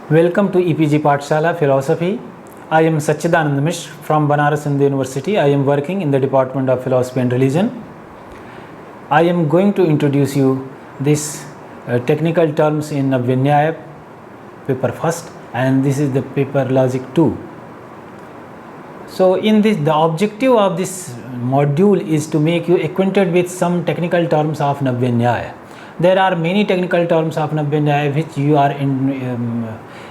Welcome to EPG Pathshala Philosophy. I am Sachidanand Mishra from Banaras Hindu University. I am working in the Department of Philosophy and Religion. I am going to introduce you this technical terms in Navyanyaya paper first, and this is the paper logic 2. So in this, the objective of this module is to make you acquainted with some technical terms of Navyanyaya. There are many technical terms of Navyanyaya which you are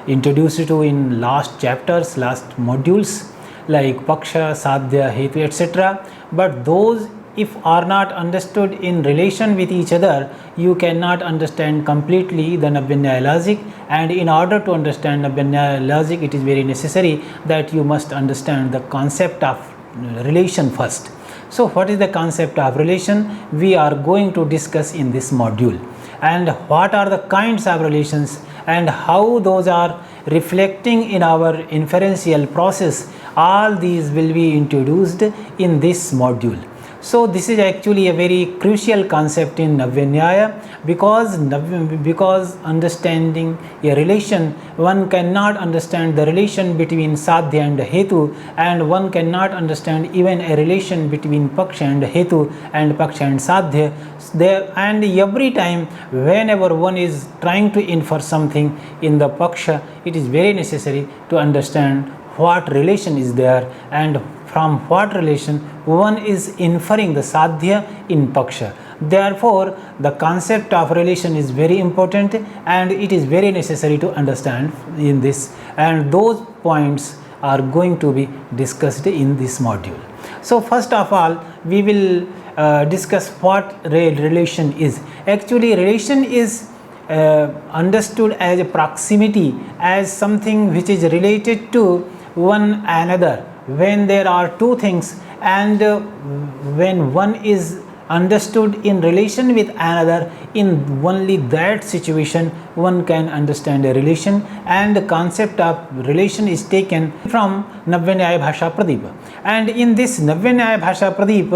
introduced to in last chapters, last modules, like Paksha, Sadhya, Hetu, etc. But those, if are not understood in relation with each other, you cannot understand completely the Navyanyaya logic. And in order to understand Navyanyaya logic, it is very necessary that you must understand the concept of relation first. So what is the concept of relation? We are going to discuss in this module, and what are the kinds of relations and how those are reflecting in our inferential process. All these will be introduced in this module. So this is actually a very crucial concept in Navyanyaya, because understanding a relation, one cannot understand the relation between Sadhya and Hetu, and one cannot understand even a relation between Paksha and Hetu and Paksha and Sadhya. And every time whenever one is trying to infer something in the Paksha, it is very necessary to understand what relation is there and from what relation one is inferring the Sadhya in Paksha. Therefore, the concept of relation is very important and it is very necessary to understand in this, and those points are going to be discussed in this module. So first of all, we will discuss what relation is. Actually, relation is understood as a proximity, as something which is related to one another. When there are two things, and when one is understood in relation with another, in only that situation one can understand a relation. And the concept of relation is taken from Navyanyaya Bhasha Pradeep. And in this Navyanyaya Bhasha Pradeep,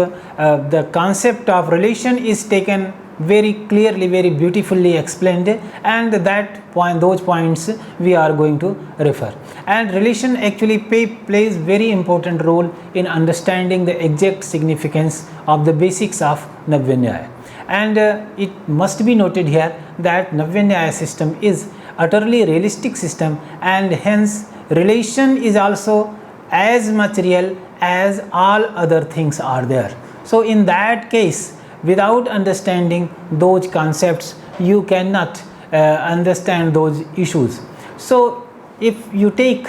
the concept of relation is taken very clearly, very beautifully explained, and those points we are going to refer. And relation actually plays very important role in understanding the exact significance of the basics of Navyanyaya. And it must be noted here that Navyanyaya system is utterly realistic system, and hence relation is also as much real as all other things are there. So in that case, without understanding those concepts, you cannot understand those issues. So if you take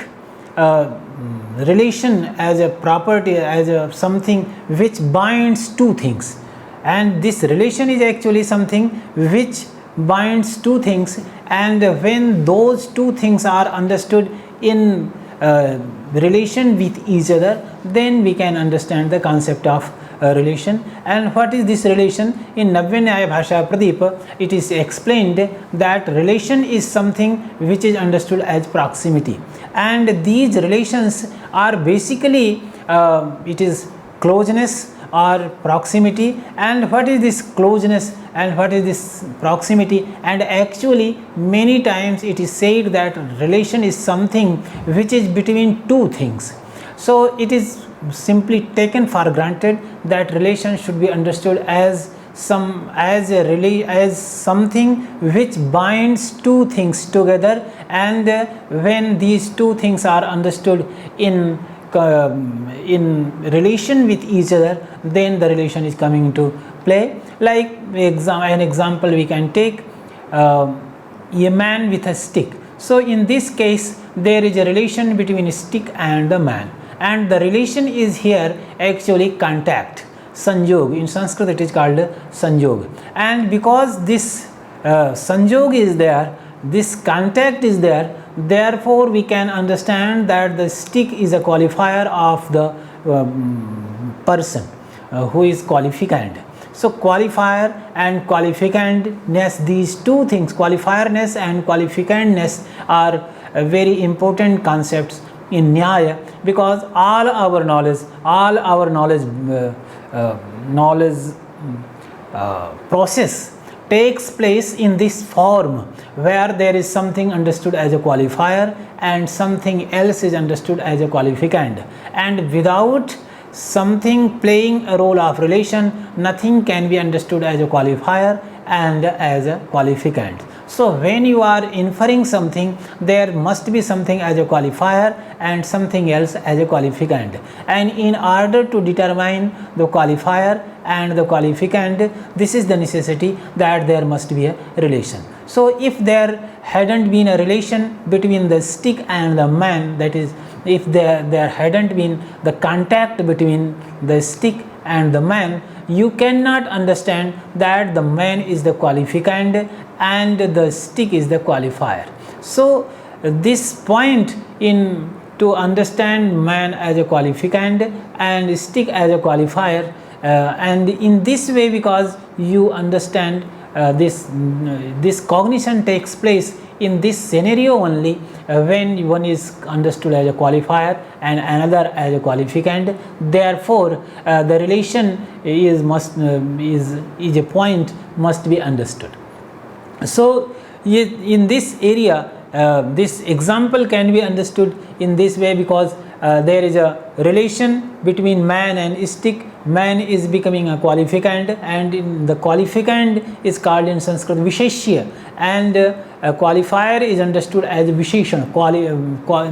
relation as a property, as a something which binds two things, and this relation is actually something which binds two things, and when those two things are understood in relation with each other, then we can understand the concept of relation. And what is this relation? In Navyanyaya Bhasha Pradeep, it is explained that relation is something which is understood as proximity, and these relations are basically it is closeness or proximity. And what is this closeness and what is this proximity? And actually many times it is said that relation is something which is between two things. So it is simply taken for granted that relation should be understood as something which binds two things together, and when these two things are understood in relation with each other, then the relation is coming into play. Like an example we can take, a man with a stick. So in this case there is a relation between a stick and a man, and the relation is here actually contact, sanjog. In Sanskrit it is called sanjog, and because this sanjog is there, this contact is there, therefore we can understand that the stick is a qualifier of the person who is qualificand. So qualifier and qualificandness, these two things, qualifierness and qualificandness, are very important concepts in Nyaya, because all our knowledge process takes place in this form where there is something understood as a qualifier and something else is understood as a qualificand, and without something playing a role of relation, nothing can be understood as a qualifier and as a qualificand. So when you are inferring something, there must be something as a qualifier and something else as a qualificand, and in order to determine the qualifier and the qualificand, this is the necessity that there must be a relation. So if there hadn't been a relation between the stick and the man, that is, if there hadn't been the contact between the stick and the man, you cannot understand that the man is the qualificand and the stick is the qualifier. So this point in to understand man as a qualificand and stick as a qualifier, and in this way, because you understand this cognition takes place in this scenario only, when one is understood as a qualifier and another as a qualificand. Therefore the relation is a point must be understood. So in this area, this example can be understood in this way, because there is a relation between man and stick. Man is becoming a qualificand, and in the qualificand is called in Sanskrit Visheshya, and a qualifier is understood as Visheshan.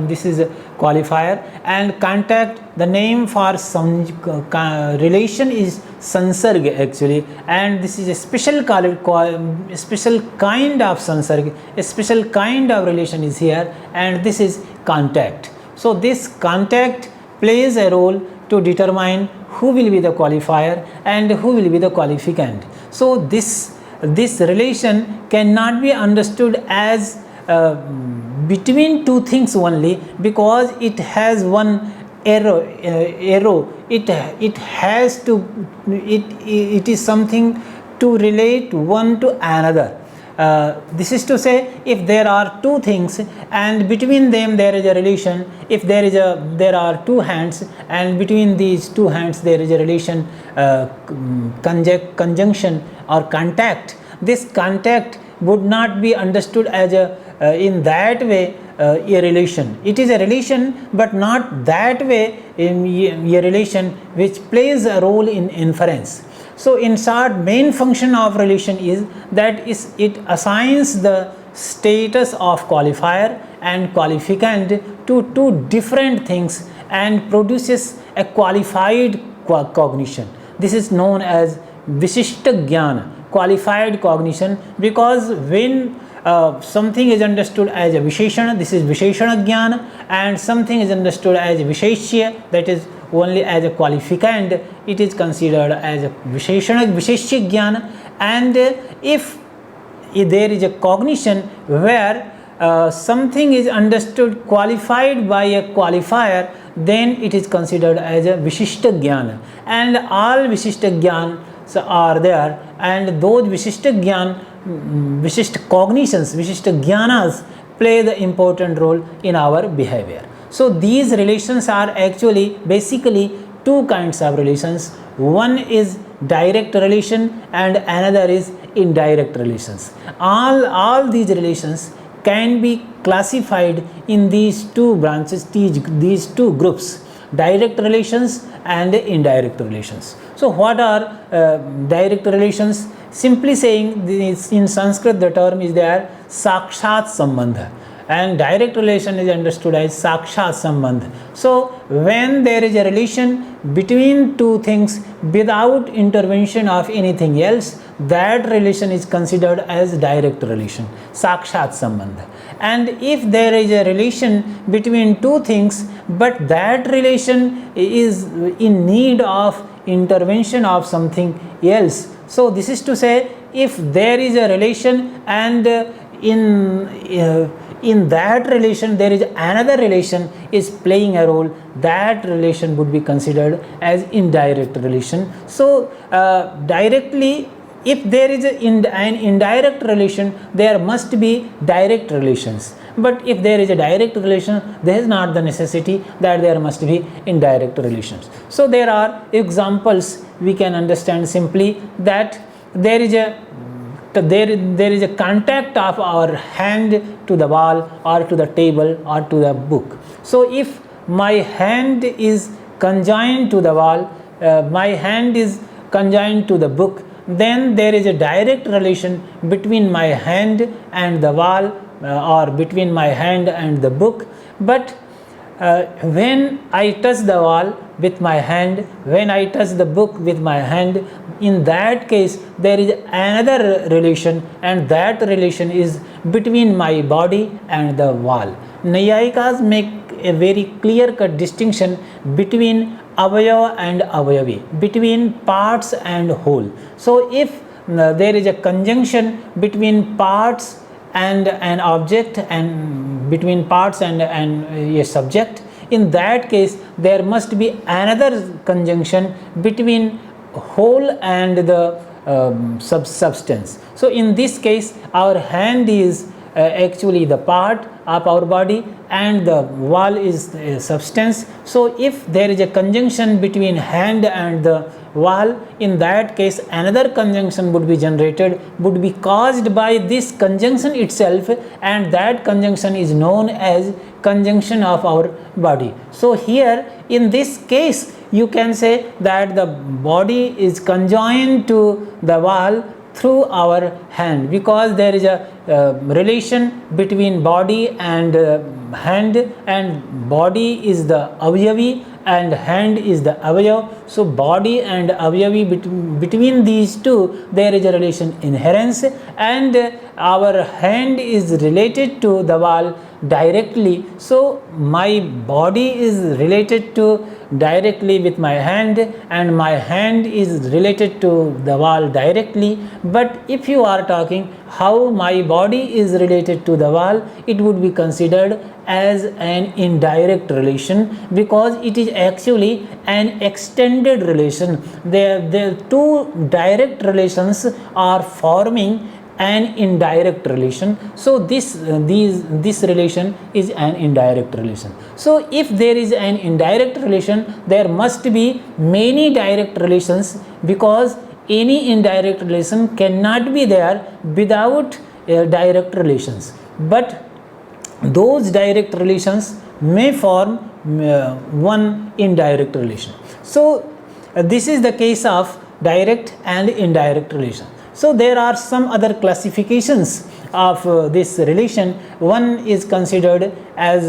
This is a qualifier, and contact, the name for some relation is Sansarg actually, and this is a special special kind of Sansarg, a special kind of relation is here, and this is contact. So this contact plays a role to determine who will be the qualifier and who will be the qualificand. So this relation cannot be understood as between two things only, because it has one arrow. It has to, it is something to relate one to another. This is to say, if there are two things and between them there is a relation, if there are two hands and between these two hands there is a relation, conjunction or contact, this contact would not be understood as in that way a relation. It is a relation, but not that way a relation which plays a role in inference. So in short, main function of relation is that it assigns the status of qualifier and qualificand to two different things and produces a qualified cognition. This is known as Vishishta Jnana, qualified cognition, because when something is understood as a Visheshana, this is Visheshana Jnana, and something is understood as Visheshya, that is only as a qualificand, it is considered as a Visheshya Jnana. And if there is a cognition where something is understood qualified by a qualifier, then it is considered as a Vishishta Jnana, and all Vishishta Jnanas are there, and those Vishishta cognitions, Vishishta Jnanas play the important role in our behavior. So these relations are actually basically two kinds of relations. One is direct relation and another is indirect relations. All these relations can be classified in these two branches, these two groups, direct relations and indirect relations. So what are direct relations? Simply saying, this, in Sanskrit the term is there Sakshat Sambandha, and direct relation is understood as Sakshat Sambandha. So when there is a relation between two things without intervention of anything else, that relation is considered as direct relation, Sakshat Sambandha. And if there is a relation between two things but that relation is in need of intervention of something else, so this is to say, if there is a relation and in that relation there is another relation is playing a role, that relation would be considered as indirect relation. So directly, if there is an indirect relation, there must be direct relations. But if there is a direct relation, there is not the necessity that there must be indirect relations. So there are examples we can understand simply, that there is a there is a contact of our hand to the wall or to the table or to the book. So if my hand is conjoined to the wall, my hand is conjoined to the book, then there is a direct relation between my hand and the wall or between my hand and the book. But when I touch the wall with my hand, when I touch the book with my hand, in that case there is another relation, and that relation is between my body and the wall. Nayayikas make a very clear-cut distinction between avayava and avayavi, between parts and whole. So if there is a conjunction between parts and an object, and between parts and a subject, in that case there must be another conjunction between whole and the substance. So in this case our hand is actually the part of our body and the wall is a substance. So if there is a conjunction between hand and the wall, in that case another conjunction would be generated, would be caused by this conjunction itself, and that conjunction is known as conjunction of our body. So here in this case you can say that the body is conjoined to the wall through our hand, because there is a relation between body and hand, and body is the avayavi and hand is the avayav. So body and avayavi, between these two there is a relation inherence, and our hand is related to the wall directly. So my body is related to directly with my hand, and my hand is related to the wall directly. But if you are talking how my body is related to the wall, it would be considered as an indirect relation, because it is actually an extended relation. The two direct relations are forming an indirect relation. So this relation is an indirect relation. So if there is an indirect relation, there must be many direct relations, because any indirect relation cannot be there without direct relations. But those direct relations may form one indirect relation. So this is the case of direct and indirect relation. So there are some other classifications of this relation. One is considered as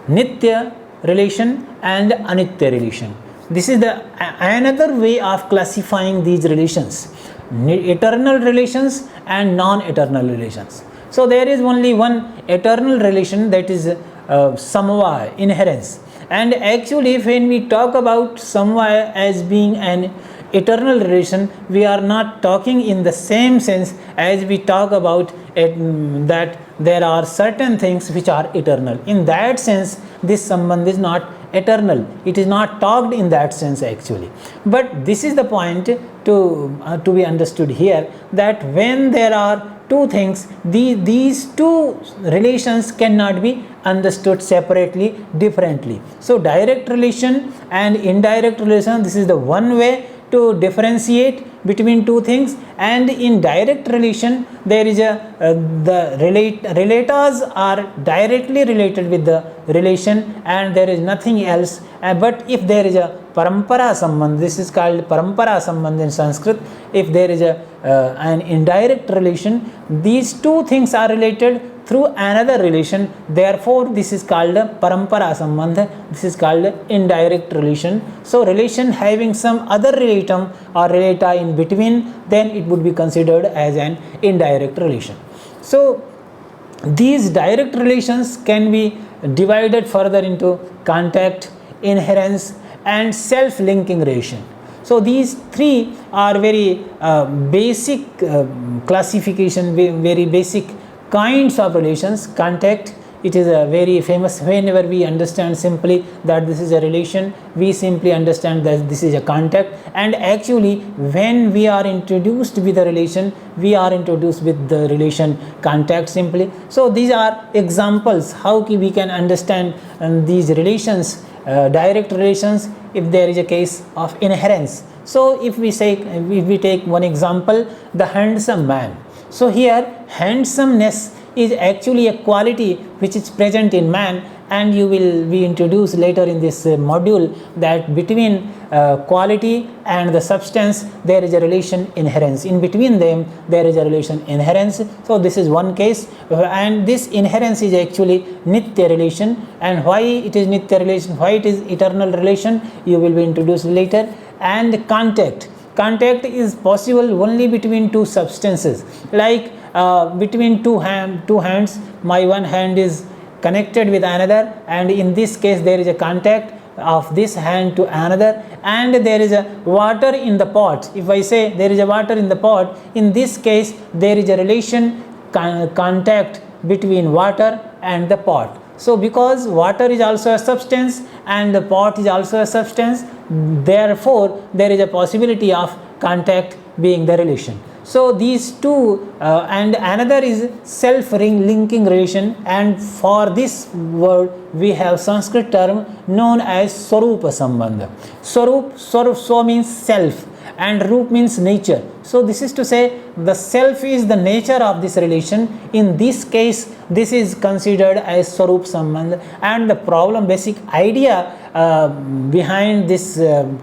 nitya relation and anitya relation. This is the another way of classifying these relations: eternal relations and non-eternal relations. So there is only one eternal relation, that is samvaya, inherence. And actually when we talk about samvaya as being an eternal relation, we are not talking in the same sense as we talk about it, that there are certain things which are eternal. In that sense this sambandh is not eternal, it is not talked in that sense actually. But this is the point to be understood here, that when there are two things, these two relations cannot be understood separately, differently. So direct relation and indirect relation, this is the one way to differentiate between two things. And in direct relation there is a the relators are directly related with the relation, and there is nothing else. But if there is a parampara sambandh, this is called parampara sambandh in Sanskrit. If there is an indirect relation, these two things are related through another relation, therefore this is called parampara sambandh, this is called indirect relation. So relation having some other relatum or relata in between, then it would be considered as an indirect relation. So these direct relations can be divided further into contact, inherence and self-linking relation. So these three are very basic classification, very basic kinds of relations. Contact, it is a very famous. Whenever we understand simply that this is a relation, we simply understand that this is a contact. And actually when we are introduced with a relation, we are introduced with the relation contact simply. So these are examples how we can understand these relations, direct relations, if there is a case of inherence. So if we take one example, the handsome man. So here handsomeness is actually a quality which is present in man, and you will be introduced later in this module that between quality and the substance there is a relation inherence. In between them there is a relation inherence. So this is one case, and this inherence is actually nitya relation. And why it is nitya relation, why it is eternal relation, you will be introduced later. And contact is possible only between two substances, like between two hands, my one hand is connected with another, and in this case there is a contact of this hand to another, and there is a water in the pot. If I say there is a water in the pot, in this case there is a relation contact between water and the pot. So because water is also a substance and the pot is also a substance, therefore there is a possibility of contact being the relation. So these two, and another is self-linking relation, and for this word we have Sanskrit term known as Swarupa Sambandha. Swarup means self, and Roop means nature. So this is to say the self is the nature of this relation. In this case this is considered as Swarup Sambandha, and the problem, basic idea behind this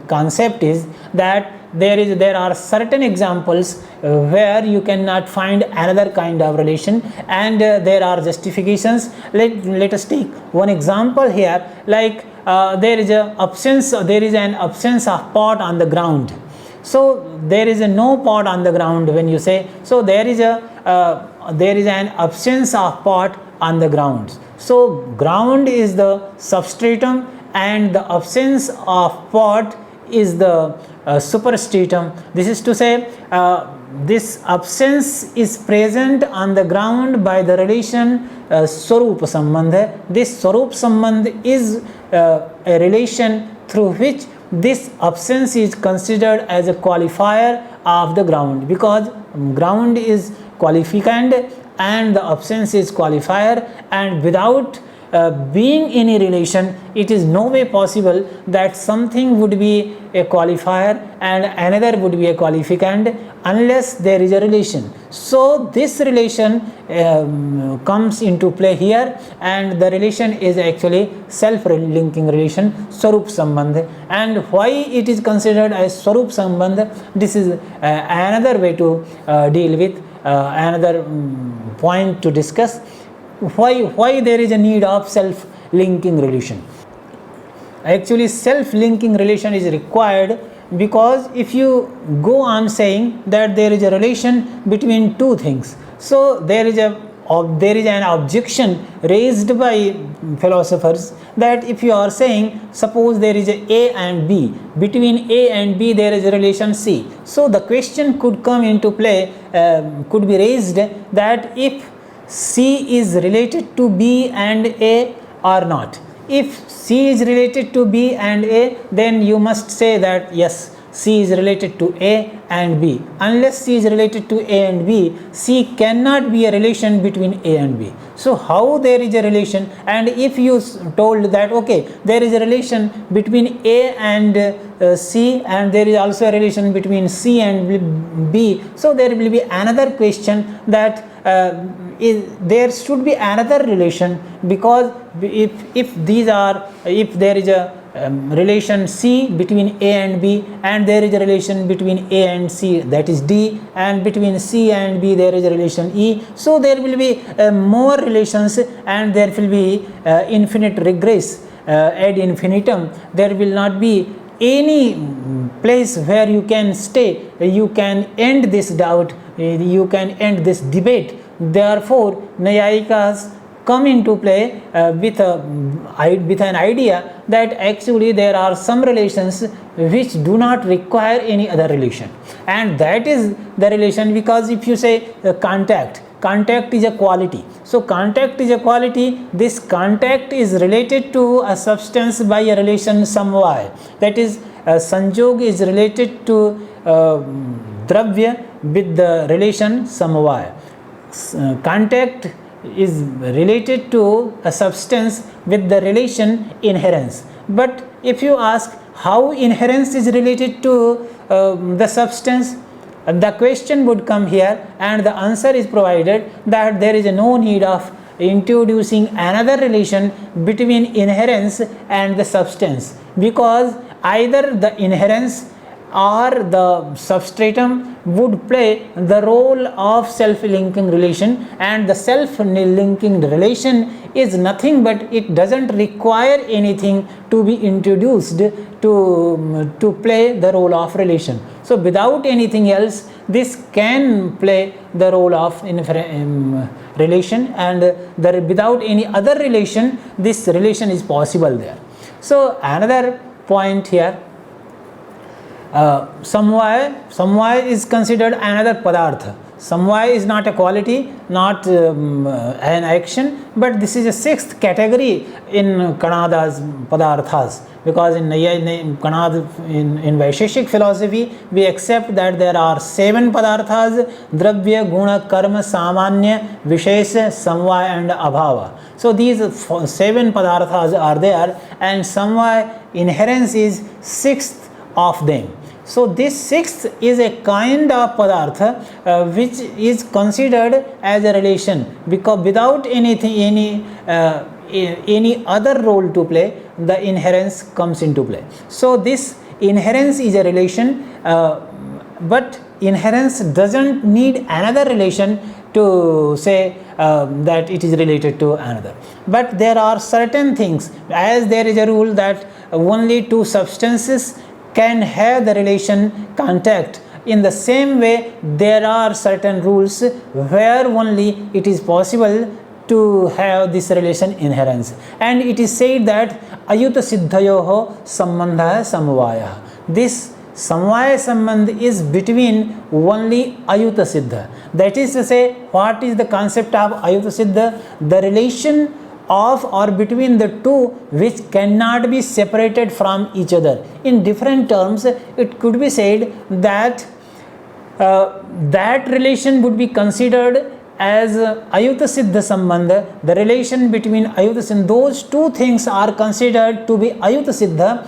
concept is that there are certain examples where you cannot find another kind of relation, and there are justifications. Let us take one example here, like there is an absence of pot on the ground. So there is no pot on the ground when you say, so there is an absence of pot on the ground. So ground is the substratum and the absence of pot is the superstratum. This is to say this absence is present on the ground by the relation Swarupa Sambandha. This Swarup Sambandha is a relation through which this absence is considered as a qualifier of the ground, because ground is qualificand and the absence is qualifier, and without being in a relation, it is no way possible that something would be a qualifier and another would be a qualificand unless there is a relation. So this relation comes into play here, and the relation is actually self-linking relation, Swarup Sambandha. And why it is considered as Swarup Sambandha, this is another way to deal with, another point to discuss. Why there is a need of self-linking relation? Actually self-linking relation is required because if you go on saying that there is a relation between two things, so there is an objection raised by philosophers that if you are saying, suppose there is A and B, between A and B there is a relation C, so the question could come into play, could be raised that if C is related to B and A or not. If C is related to B and A, then you must say that yes, C is related to A and B. Unless C is related to A and B, C cannot be a relation between A and B. So how there is a relation? And if you told that okay, there is a relation between A and C, and there is also a relation between C and B, so there will be another question that there should be another relation, because if there is a relation C between A and B, and there is a relation between A and C, that is D, and between C and B there is a relation E, so there will be more relations, and there will be infinite regress ad infinitum. There will not be any place where you can stay, you can end this doubt, you can end this debate. Therefore Nayayikas come into play with an idea that actually there are some relations which do not require any other relation, and that is the relation. Because if you say contact is a quality, so contact is a quality, this contact is related to a substance by a relation samvaya, that is sanjog is related to dravya with the relation samvaya. Contact is related to a substance with the relation inherence. But if you ask how inherence is related to the substance, the question would come here, and the answer is provided that there is no need of introducing another relation between inherence and the substance, because either the inherence or the substratum would play the role of self-linking relation, and the self-linking relation is nothing but it doesn't require anything to be introduced to play the role of relation. So without anything else, this can play the role of relation, and without any other relation, this relation is possible there. So another point here, samvaya is considered another padartha. Samvaya is not a quality, not an action, but this is a sixth category in Kanada's padarthas, because in Vaisheshik philosophy we accept that there are 7 padarthas: dravya, guna, karma, samanya, vishesha, samvaya and abhava. So these 7 padarthas are there, and samvaya, inherence, is 6th of them. So this 6th is a kind of padartha which is considered as a relation, because without any other role to play, the inherence comes into play. So this inherence is a relation, but inherence doesn't need another relation to say that it is related to another. But there are certain things, as there is a rule that only 2 substances can have the relation contact. In the same way, there are certain rules where only it is possible to have this relation inherence, and it is said that ayuta siddhayoho sambandha samvaya. This samvaya sambandh is between only ayuta siddha. That is to say, what is the concept of ayuta siddha? The relation of or between the two which cannot be separated from each other. In different terms, it could be said that that relation would be considered as ayuta siddha sambandha. The relation between ayuta siddha, those 2 things are considered to be ayuta siddha,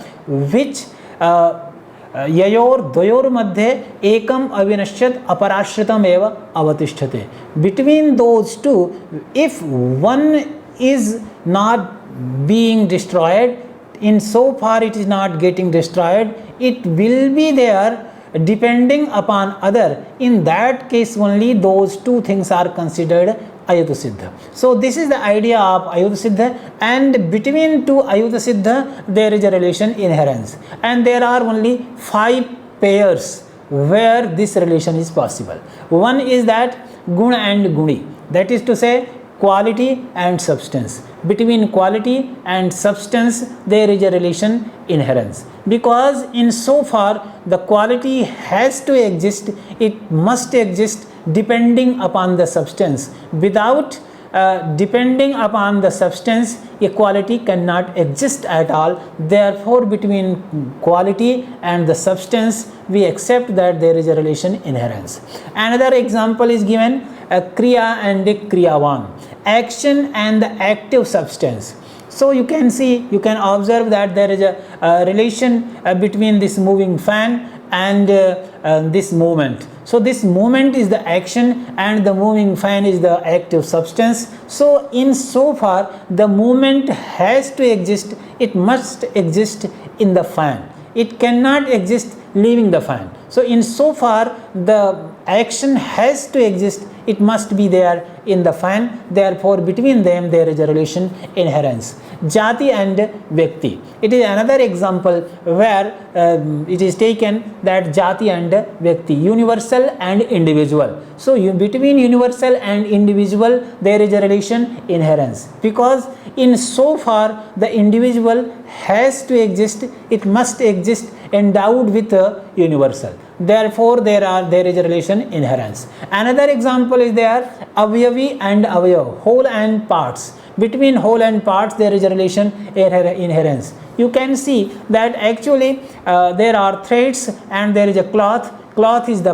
which yayor dvayor madhye ekam avinashyat aparashritam eva avatishthat. Between those 2, if one is not being destroyed, in so far it is not getting destroyed, it will be there depending upon other. In that case only those 2 things are considered ayuta siddha. So this is the idea of ayuta siddha, and between 2 ayuta siddha there is a relation inherence, and there are only 5 pairs where this relation is possible. One is that guna and guni, that is to say quality and substance. Between quality and substance there is a relation inherence, because in so far the quality has to exist, it must exist depending upon the substance. Without depending upon the substance, a quality cannot exist at all. Therefore between quality and the substance we accept that there is a relation inherence. Another example is given, kriya and kriyavan, action and the active substance. So you can see, you can observe that there is a relation between this moving fan and this movement. So this movement is the action and the moving fan is the active substance. So in so far the movement has to exist, it must exist in the fan, it cannot exist leaving the fan. So in so far the action has to exist, it must be there in the fan. Therefore between them there is a relation inherence. Jati and Vyakti, it is another example where it is taken that Jati and Vyakti, universal and individual. So between universal and individual there is a relation inherence, because in so far the individual has to exist, it must exist endowed with a universal. Therefore there is a relation inherence. Another example is there, avyavi and avayav, whole and parts. Between whole and parts there is a relation inherence. You can see that actually there are threads and there is a cloth. Cloth is the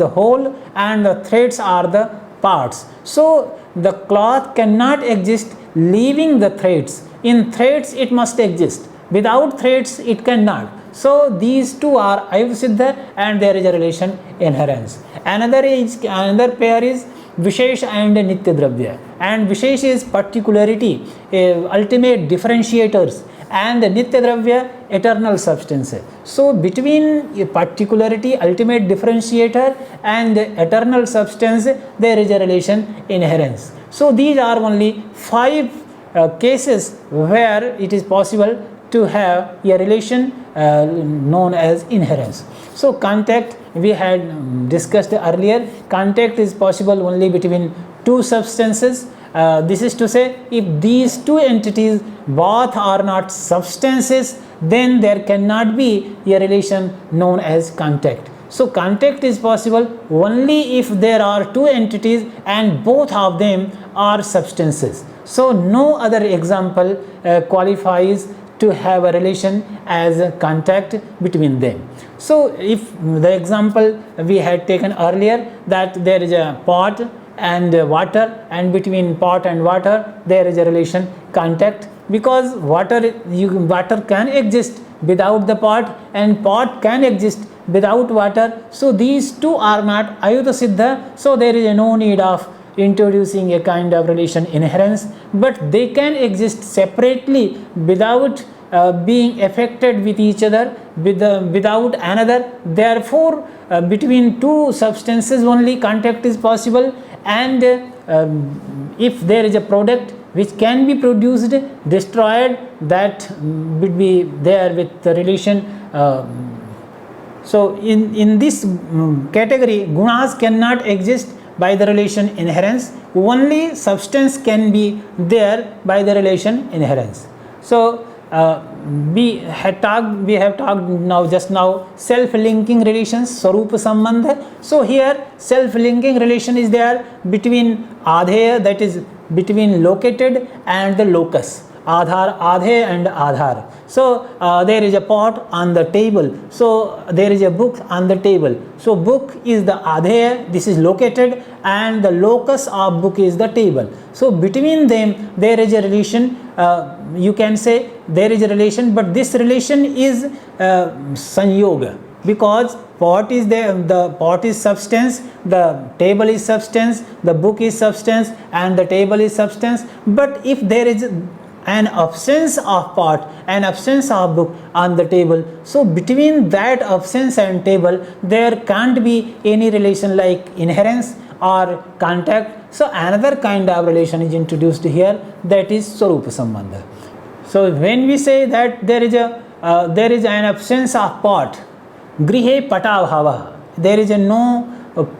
whole and the threads are the parts. So the cloth cannot exist leaving the threads. in threads it must exist, without threads it cannot. So these two are Ayuta Siddha, and there is a relation inherence. Another pair is Vishesh and Nitya Dravya, and Vishesh is particularity, ultimate differentiators, and Nitya Dravya eternal substance. So between a particularity, ultimate differentiator, and eternal substance, there is a relation inherence. So these are only 5 cases where it is possible to have a relation known as inherence. So contact we had discussed earlier. Contact is possible only between 2 substances. This is to say, if these 2 entities both are not substances, then there cannot be a relation known as contact. So contact is possible only if there are 2 entities and both of them are substances. So no other example qualifies to have a relation as a contact between them. So if the example we had taken earlier, that there is a pot and water, and between pot and water there is a relation contact, because water can exist without the pot, and pot can exist without water. So these two are not Ayuta Siddha, so there is no need of introducing a kind of relation inherence, but they can exist separately without being affected with each other, without another. Therefore between 2 substances only contact is possible, and if there is a product which can be produced, destroyed, that would be there with the relation. So in this category, gunas cannot exist by the relation inherence, only substance can be there by the relation inherence. So we have talked now just now self-linking relations, Swarupa Sambandha. So here self-linking relation is there between Adheya, that is between located, and the locus. Adheya and Adhar. So there is a pot on the table, so there is a book on the table. So book is the Adheya, this is located, and the locus of book is the table. So between them there is a relation. You can say there is a relation, but this relation is sanyoga, because pot is there, the pot is substance, the table is substance, the book is substance, and the table is substance. But if there is an absence of pot, an absence of book on the table, so between that absence and table there can't be any relation like inherence or contact. So another kind of relation is introduced here, that is Swarupa Sambandha. So when we say that there is an absence of pot, grihe patavhava, there is no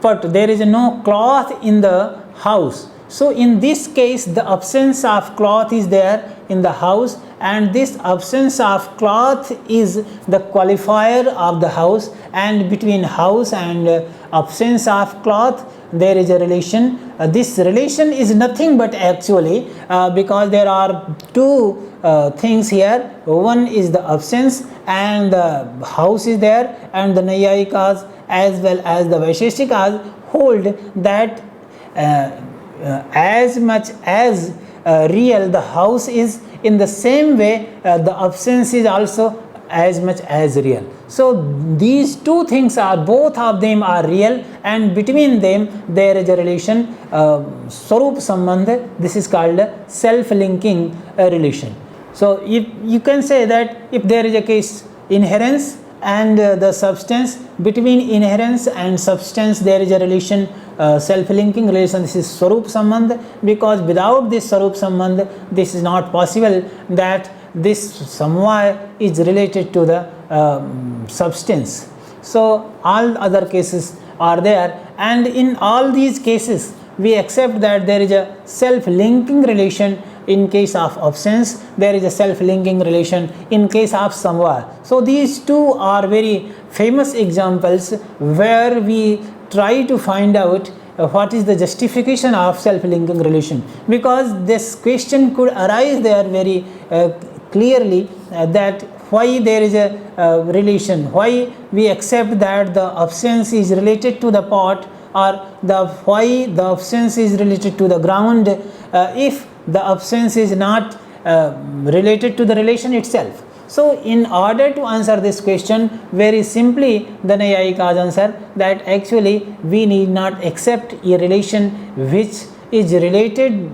pot, there is no cloth in the house. So in this case the absence of cloth is there in the house, and this absence of cloth is the qualifier of the house, and between house and absence of cloth there is a relation. This relation is nothing but actually because there are 2 things here. One is the absence, and the house is there, and the Nayayikas as well as the Vaisheshikas hold that as much as real the house is, in the same way the absence is also as much as real. So these 2 things are, both of them are real, and between them there is a relation Swarup Sambandha. This is called self-linking relation. So if you can say that if there is a case inherence and the substance, between inherence and substance there is a relation self-linking relation, this is Swarup Sambandha, because without this Swarup Sambandha this is not possible that this samvaya is related to the substance. So all other cases are there, and in all these cases we accept that there is a self-linking relation. In case of absence there is a self-linking relation in case of samvaya. So these 2 are very famous examples where we try to find out what is the justification of self-linking relation, because this question could arise there very clearly, that why there is a relation, why we accept that the absence is related to the pot, or why the absence is related to the ground. If the absence is not related to the relation itself. So in order to answer this question very simply, the Navyanyaya answer that actually we need not accept a relation which is related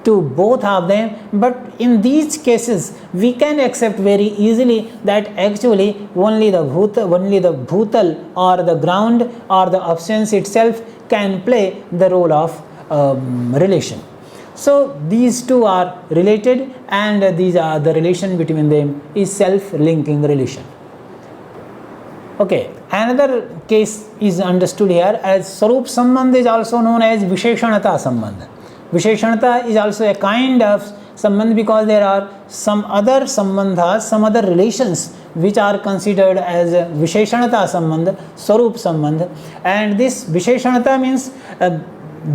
to both of them, but in these cases we can accept very easily that actually only the bhutal or the ground or the absence itself can play the role of relation. So these two are related, and these are the relation between them is self-linking relation. Okay, another case is understood here as Sarup Sambandh is also known as Visheshanata Sambandh. Visheshanata is also a kind of Sambandh because there are some other Sambandhas, some other relations which are considered as Visheshanata Sambandh, Sarup Sambandh, and this Visheshanata means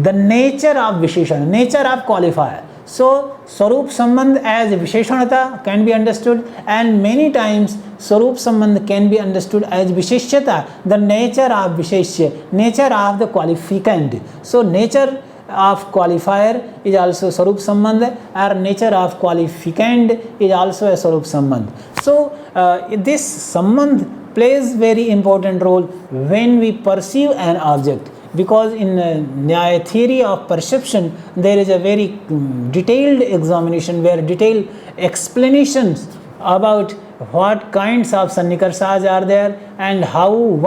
the nature of Visheshana, nature of qualifier. So Sarup Sambandh as Visheshanata can be understood, and many times Sarup Sambandh can be understood as Visheshyata, the nature of Visheshya, nature of the qualificand. So nature of qualifier is also Sarup Sambandh, or nature of qualificand is also a Sarup Sambandh. So this Sambandh plays very important role when we perceive an object, because in Nyaya theory of perception there is a very detailed examination where detailed explanations about what kinds of sannikarsas are there and how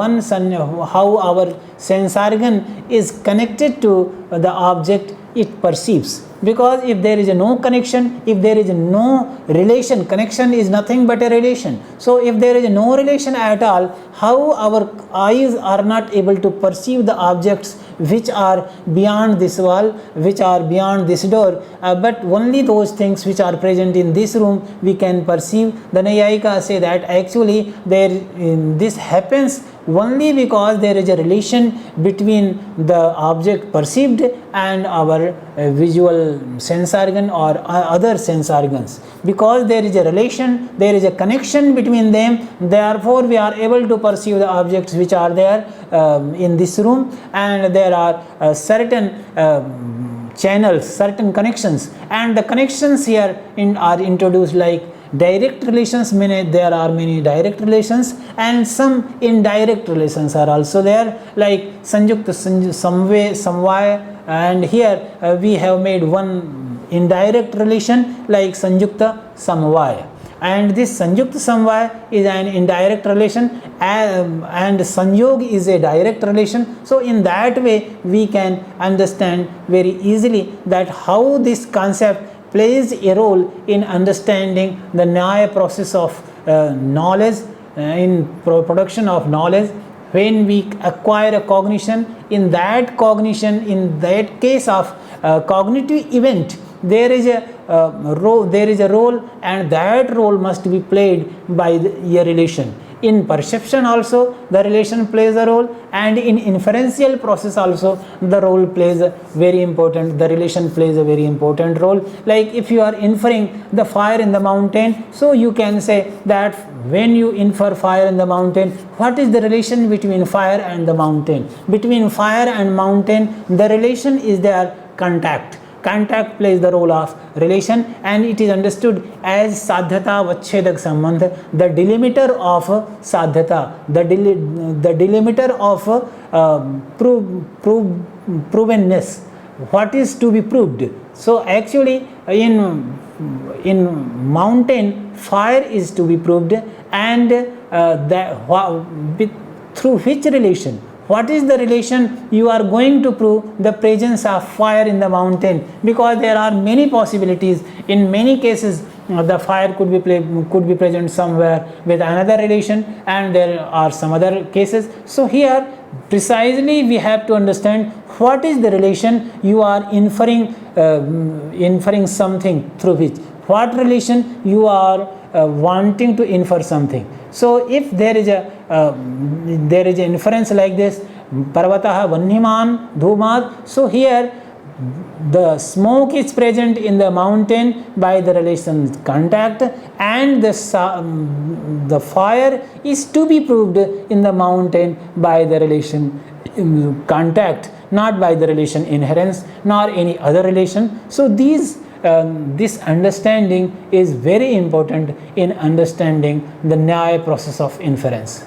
our sense organ is connected to the object it perceives. Because if there is no connection, if there is no relation, connection is nothing but a relation. So if there is no relation at all, how our eyes are not able to perceive the objects which are beyond this wall, which are beyond this door, but only those things which are present in this room we can perceive. The Navyanyaya say that actually this happens only because there is a relation between the object perceived and our visual sense organ or other sense organs. Because there is a relation, there is a connection between them, therefore we are able to perceive the objects which are there in this room, and there are certain channels, certain connections, and the connections here are introduced like direct relations. There are many direct relations, and some indirect relations are also there, like Sanjukta Samvaya, and here we have made one indirect relation like Sanjukta Samvaya, and this Sanjukta Samvaya is an indirect relation, and Sanjog is a direct relation. So in that way we can understand very easily that how this concept plays a role in understanding the Nyaya process of knowledge, in production of knowledge. When we acquire a cognition, in that case of cognitive event, there is a role, and that role must be played by a relation. In perception also the relation plays a role, and in inferential process also the role plays a very important, the relation plays a very important role. Like if you are inferring the fire in the mountain, so you can say that when you infer fire in the mountain, what is the relation between fire and the mountain? Between fire and mountain, the relation is their contact. Contact plays the role of relation, and it is understood as sadhyata vachedak sambandh, the delimiter of sadhyata, the delimiter of provenness, what is to be proved. So actually in mountain fire is to be proved, and through which relation? What is the relation you are going to prove the presence of fire in the mountain? Because there are many possibilities. In many cases the fire could be present somewhere with another relation, and there are some other cases. So here precisely we have to understand what is the relation you are inferring something through which, what relation you are wanting to infer something. So if there is a inference like this, Parvatah Vanniman Dhumat, so here the smoke is present in the mountain by the relation contact, and the fire is to be proved in the mountain by the relation contact, not by the relation inherence nor any other relation. So these this understanding is very important in understanding the Nyaya process of inference.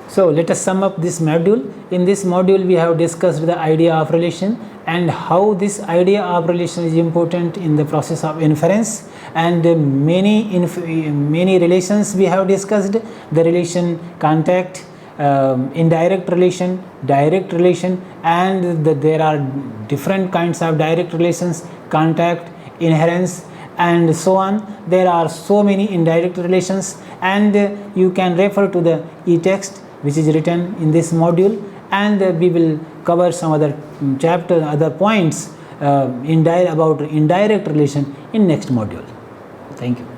So let us sum up this module. In this module we have discussed the idea of relation and how this idea of relation is important in the process of inference, and many relations we have discussed: the relation contact, indirect relation, direct relation, and there are different kinds of direct relations: contact, inherence, and so on. There are so many indirect relations, and you can refer to the e-text which is written in this module, and we will cover some other chapter, other points about indirect relation in next module. Thank you.